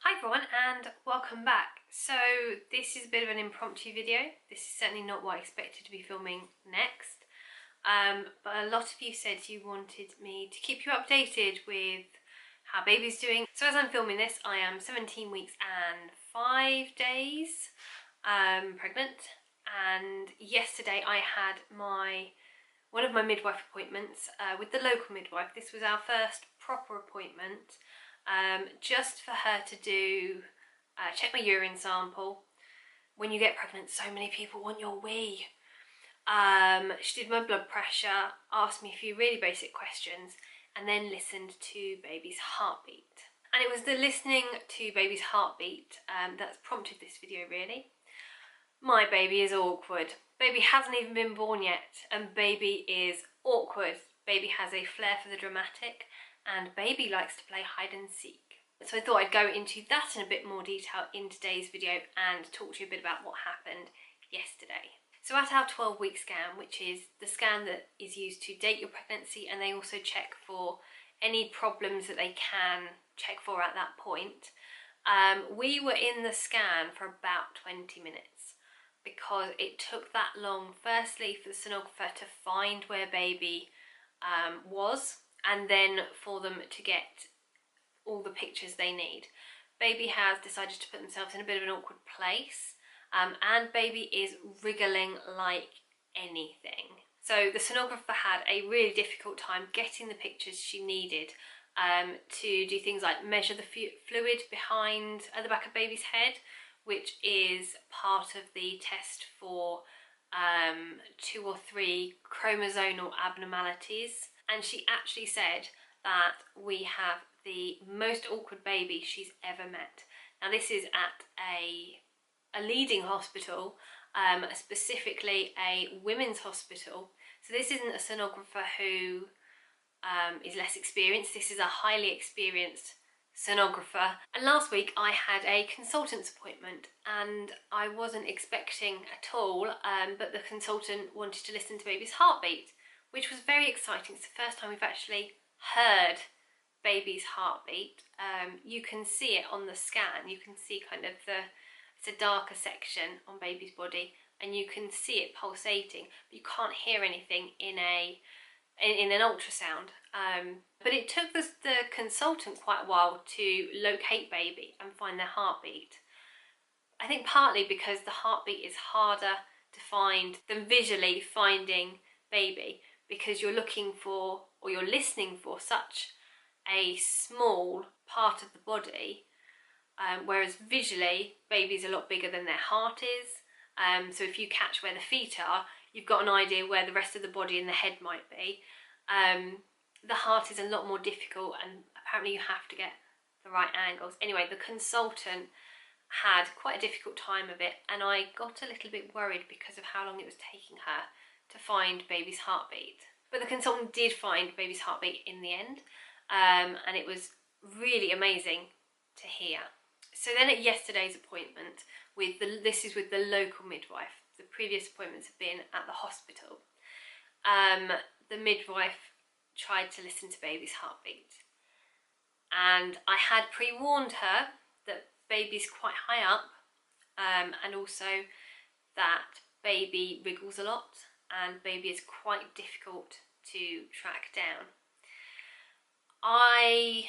Hi everyone and welcome back. So this is a bit of an impromptu video. This is certainly not what I expected to be filming next. But a lot of you said you wanted me to keep you updated with how baby's doing. So as I'm filming this, I am 17 weeks and 5 days pregnant, and yesterday I had one of my midwife appointments with the local midwife. This was our first proper appointment. Just for her to do, check my urine sample. When you get pregnant, so many people want your wee. She did my blood pressure, asked me a few really basic questions, and then listened to baby's heartbeat. And it was the listening to baby's heartbeat that's prompted this video, really. My baby is awkward. Baby hasn't even been born yet, and baby is awkward. Baby has a flair for the dramatic, and baby likes to play hide and seek. So I thought I'd go into that in a bit more detail in today's video and talk to you a bit about what happened yesterday. So at our 12-week scan, which is the scan that is used to date your pregnancy, and they also check for any problems that they can check for at that point, we were in the scan for about 20 minutes because it took that long, firstly for the sonographer to find where baby was, and then for them to get all the pictures they need. Baby has decided to put themselves in a bit of an awkward place, and baby is wriggling like anything. So the sonographer had a really difficult time getting the pictures she needed to do things like measure the fluid behind at the back of baby's head, which is part of the test for 2 or 3 chromosomal abnormalities. And she actually said that we have the most awkward baby she's ever met. Now this is at a leading hospital, specifically a women's hospital. So this isn't a sonographer who is less experienced. This is a highly experienced sonographer. And last week I had a consultant's appointment, and I wasn't expecting at all, but the consultant wanted to listen to baby's heartbeat, which was very exciting. It's the first time we've actually heard baby's heartbeat. You can see it on the scan. You can see kind of it's a darker section on baby's body, and you can see it pulsating, but you can't hear anything in an ultrasound. But it took the consultant quite a while to locate baby and find their heartbeat. I think partly because the heartbeat is harder to find than visually finding baby, because you're looking for, or you're listening for, such a small part of the body, whereas visually baby's a lot bigger than their heart is. So if you catch where the feet are, you've got an idea where the rest of the body and the head might be. The heart is a lot more difficult, and apparently you have to get the right angles. Anyway, the consultant had quite a difficult time of it, and I got a little bit worried because of how long it was taking her to find baby's heartbeat. But the consultant did find baby's heartbeat in the end, and it was really amazing to hear. So then at yesterday's appointment, this is with the local midwife. The previous appointments have been at the hospital. The midwife tried to listen to baby's heartbeat, and I had pre-warned her that baby's quite high up, and also that baby wriggles a lot, and baby is quite difficult to track down. I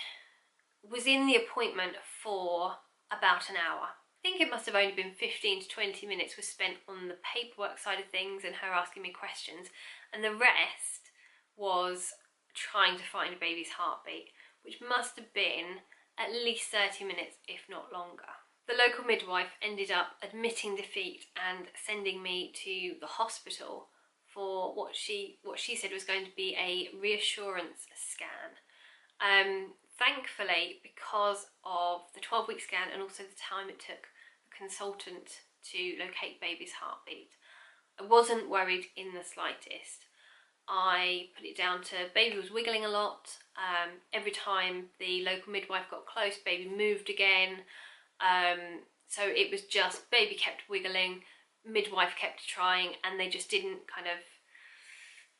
was in the appointment for about an hour. I think it must have only been 15 to 20 minutes was spent on the paperwork side of things and her asking me questions, and the rest was trying to find baby's heartbeat, which must have been at least 30 minutes, if not longer. The local midwife ended up admitting defeat and sending me to the hospital for what she said was going to be a reassurance scan. Thankfully, because of the 12-week scan and also the time it took the consultant to locate baby's heartbeat, I wasn't worried in the slightest. I put it down to baby was wiggling a lot. Every time the local midwife got close, baby moved again. So it was just baby kept wiggling, midwife kept trying, and they just didn't kind of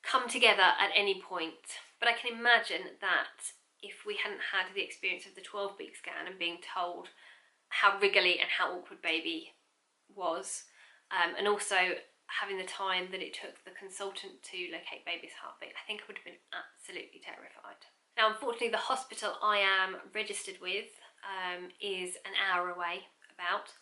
come together at any point. But I can imagine that if we hadn't had the experience of the 12-week scan and being told how wriggly and how awkward baby was, and also having the time that it took the consultant to locate baby's heartbeat. I think I would have been absolutely terrified. Now, unfortunately, the hospital I am registered with is an hour away, about.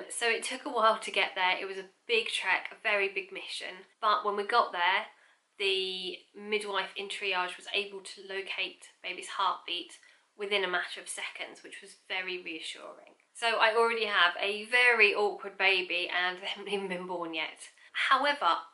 So it took a while to get there. It was a big trek, a very big mission. But when we got there, the midwife in triage was able to locate baby's heartbeat within a matter of seconds, which was very reassuring. So I already have a very awkward baby and they haven't even been born yet. However,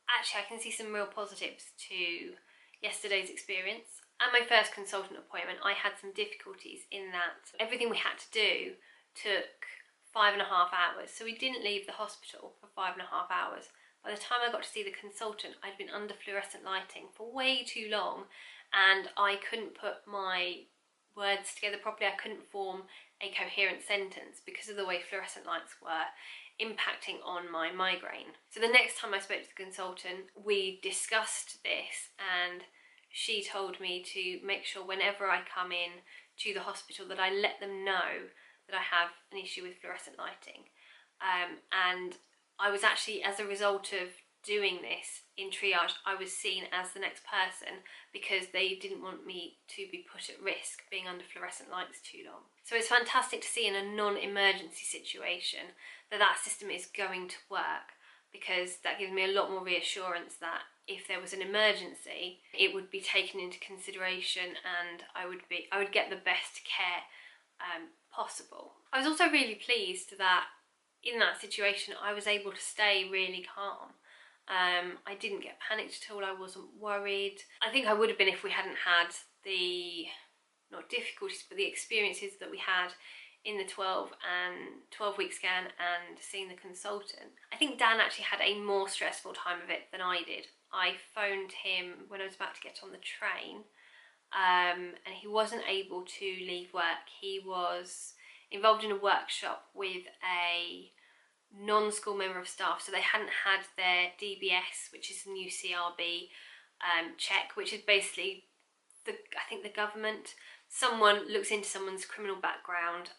actually I can see some real positives to yesterday's experience. At my first consultant appointment, I had some difficulties in that everything we had to do took 5.5 hours. So we didn't leave the hospital for 5.5 hours. By the time I got to see the consultant, I'd been under fluorescent lighting for way too long and I couldn't put my words together properly. I couldn't form a coherent sentence because of the way fluorescent lights were impacting on my migraine. So the next time I spoke to the consultant, we discussed this and she told me to make sure whenever I come in to the hospital that I let them know that I have an issue with fluorescent lighting. And I was actually, as a result of doing this in triage, I was seen as the next person because they didn't want me to be put at risk being under fluorescent lights too long. So it's fantastic to see in a non-emergency situation that that system is going to work, because that gives me a lot more reassurance that if there was an emergency, it would be taken into consideration and I would get the best care possible. I was also really pleased that in that situation I was able to stay really calm. I didn't get panicked at all, I wasn't worried. I think I would have been if we hadn't had the, not difficulties, but the experiences that we had in the 12-week scan and seeing the consultant. I think Dan actually had a more stressful time of it than I did. I phoned him when I was about to get on the train and he wasn't able to leave work. He was involved in a workshop with a non-school member of staff, so they hadn't had their DBS, which is the new CRB check, which is basically I think the government, someone looks into someone's criminal background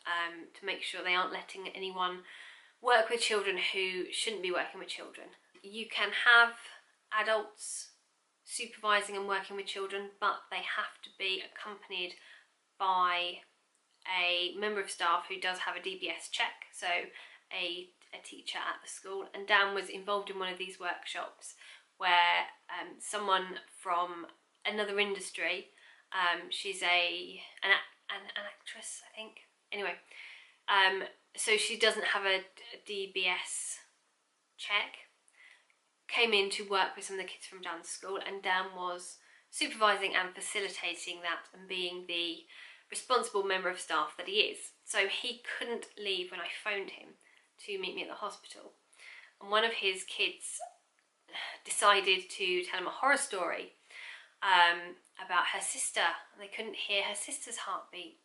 to make sure they aren't letting anyone work with children who shouldn't be working with children. You can have adults supervising and working with children, but they have to be accompanied by a member of staff who does have a DBS check, so a teacher at the school. And Dan was involved in one of these workshops where someone from another industry, she's an actress, I think, anyway, so she doesn't have a DBS check, came in to work with some of the kids from Dan's school, and Dan was supervising and facilitating that and being the responsible member of staff that he is. So he couldn't leave when I phoned him to meet me at the hospital. And one of his kids decided to tell him a horror story about her sister. They couldn't hear her sister's heartbeat.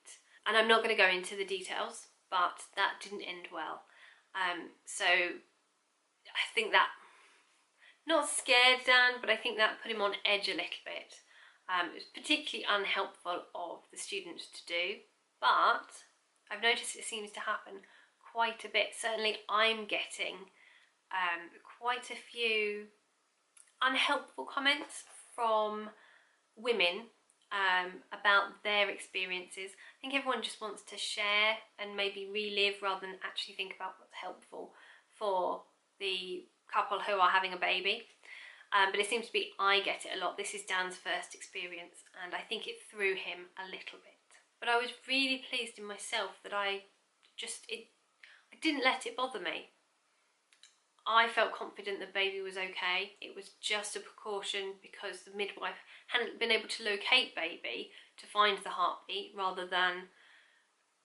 And I'm not going to go into the details, but that didn't end well. So I think that, not scared Dan, but I think that put him on edge a little bit. It was particularly unhelpful of the students to do, but I've noticed it seems to happen quite a bit. Certainly I'm getting quite a few unhelpful comments from women about their experiences. I think everyone just wants to share and maybe relive rather than actually think about what's helpful for the couple who are having a baby. But it seems to be I get it a lot. This is Dan's first experience and I think it threw him a little bit. But I was really pleased in myself that I didn't let it bother me. I felt confident the baby was okay. It was just a precaution because the midwife hadn't been able to locate baby to find the heartbeat, rather than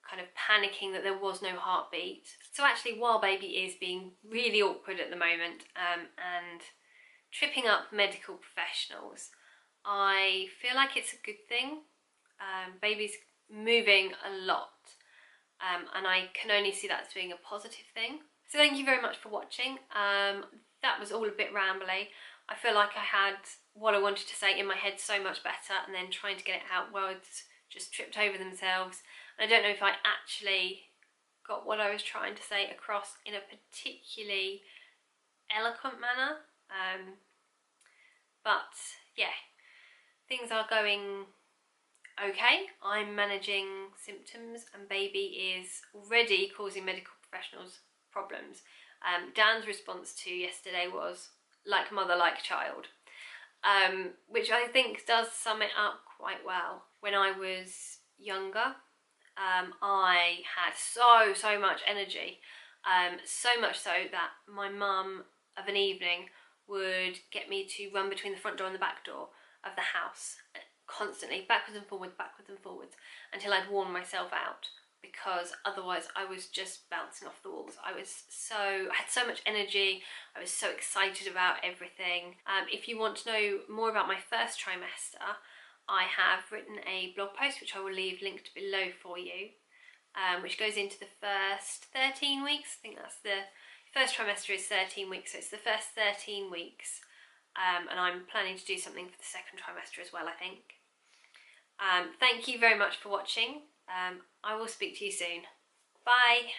kind of panicking that there was no heartbeat. So actually, while baby is being really awkward at the moment and tripping up medical professionals, I feel like it's a good thing. Baby's moving a lot and I can only see that as being a positive thing. So thank you very much for watching. That was all a bit rambly. I feel like I had what I wanted to say in my head so much better, and then trying to get it out, words just tripped over themselves. And I don't know if I actually got what I was trying to say across in a particularly eloquent manner. But yeah, things are going okay. I'm managing symptoms and baby is already causing medical professionals problems. Dan's response to yesterday was like mother, like child, which I think does sum it up quite well. When I was younger, I had so much energy, so much so that my mum of an evening would get me to run between the front door and the back door of the house constantly, backwards and forwards, until I'd worn myself out, because otherwise I was just bouncing off the walls. I had so much energy, I was so excited about everything. If you want to know more about my first trimester, I have written a blog post which I will leave linked below for you, which goes into the first 13 weeks. I think that's the first trimester is 13 weeks, so it's the first 13 weeks. And I'm planning to do something for the second trimester as well, I think. Thank you very much for watching. I will speak to you soon. Bye!